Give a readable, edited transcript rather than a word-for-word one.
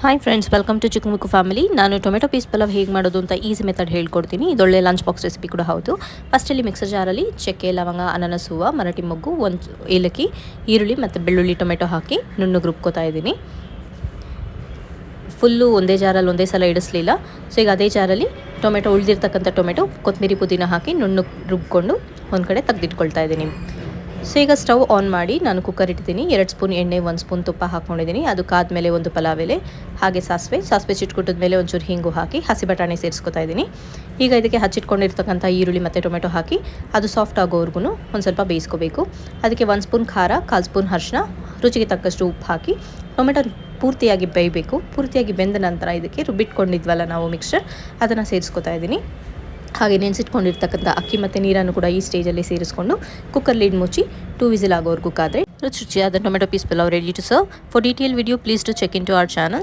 Hi friends, welcome to ಚಿಕ್ಕ ಮುಕ್ಕು family. ನಾನು tomato peas pulao ಹೇಗೆ ಮಾಡೋದು ಅಂತ ಈಸಿ ಮೆಥಡ್ ಹೇಳ್ಕೊಡ್ತೀನಿ. ಇದೊಳ್ಳೆ ಲಂಚ್ ಬಾಕ್ಸ್ ರೆಸಿಪಿ ಕೂಡ ಹೌದು. ಫಸ್ಟಲ್ಲಿ ಮಿಕ್ಸರ್ ಜಾರಲ್ಲಿ ಚಕ್ಕೆ, ಲವಂಗ, ಅನಾನಸ್ ಹೂವು, ಮರಾಠಿ ಮೊಗ್ಗು, ಒಂದು ಏಲಕ್ಕಿ, ಈರುಳ್ಳಿ ಮತ್ತು ಬೆಳ್ಳುಳ್ಳಿ, ಟೊಮೆಟೊ ಹಾಕಿ ನುಣ್ಣಗೆ ರುಬ್ಕೋತಾ ಇದ್ದೀನಿ. ಫುಲ್ಲು ಒಂದೇ ಜಾರಲ್ಲಿ ಒಂದೇ ಸಲ ಇಡಿಸ್ಲಿಲ್ಲ. ಸೊ ಈಗ ಅದೇ ಜಾರಲ್ಲಿ ಟೊಮೆಟೊ, ಉಳಿದಿರ್ತಕ್ಕಂಥ ಟೊಮೆಟೊ, ಕೊತ್ತಂಬರಿ, ಪುದೀನ ಹಾಕಿ ನುಣ್ಣಗೆ ರುಬ್ಕೊಂಡು ಒಂದು ಕಡೆ ತೆಗೆದಿಟ್ಕೊಳ್ತಾ ಇದ್ದೀನಿ. ಸೊ ಈಗ ಸ್ಟವ್ ಆನ್ ಮಾಡಿ ನಾನು ಕುಕ್ಕರ್ ಇಟ್ಟಿದ್ದೀನಿ. 2 ಸ್ಪೂನ್ ಎಣ್ಣೆ, 1 ಸ್ಪೂನ್ ತುಪ್ಪ ಹಾಕ್ಕೊಂಡಿದ್ದೀನಿ. ಅದು ಕಾದ್ಮೇಲೆ ಒಂದು ಪಲಾವ್ ಎಲೆ, ಹಾಗೆ ಸಾಸಿವೆ ಚಿಟ್ಕೊಟ್ಟಿದ ಮೇಲೆ ಒಂಚೂರು ಹಿಂಗು ಹಾಕಿ ಹಸಿ ಬಟಾಣಿ ಸೇರಿಸ್ಕೊತಾ ಇದ್ದೀನಿ. ಈಗ ಇದಕ್ಕೆ ಹಚ್ಚಿಟ್ಕೊಂಡಿರ್ತಕ್ಕಂಥ ಈರುಳ್ಳಿ ಮತ್ತು ಟೊಮೆಟೊ ಹಾಕಿ ಅದು ಸಾಫ್ಟ್ ಆಗೋವರೆಗೂ ಒಂದು ಸ್ವಲ್ಪ ಬೇಯಿಸ್ಕೋಬೇಕು. ಅದಕ್ಕೆ 1 ಸ್ಪೂನ್ ಖಾರ, 1/4 ಸ್ಪೂನ್ ಅರಿಶಿನ, ರುಚಿಗೆ ತಕ್ಕಷ್ಟು ಉಪ್ಪು ಹಾಕಿ ಟೊಮೆಟೊ ಪೂರ್ತಿಯಾಗಿ ಬೇಯಬೇಕು. ಪೂರ್ತಿಯಾಗಿ ಬೆಂದ ನಂತರ ಇದಕ್ಕೆ ರುಬ್ಬಿಟ್ಕೊಂಡಿದ್ವಲ್ಲ ನಾವು ಮಿಕ್ಸ್ಚರ್, ಅದನ್ನು ಸೇರಿಸ್ಕೊತಾ ಇದ್ದೀನಿ. ಹಾಗೆ ನೆನೆಸಿಟ್ಕೊಂಡಿರ್ತಕ್ಕಂಥ ಅಕ್ಕಿ ಮತ್ತು ನೀರನ್ನು ಕೂಡ ಈ ಸ್ಟೇಜಲ್ಲಿ ಸೇರಿಸ್ಕೊಂಡು ಕುಕ್ಕರ್ ಲಿಡ್ ಮುಚ್ಚಿ 2 ವಿಸಿಲ್ ಆಗೋವರೆಗೂ ಕಾದರೆ ರುಚಿಯಾದ tomato peas pulao ready to serve. For detail video please to check in to our channel.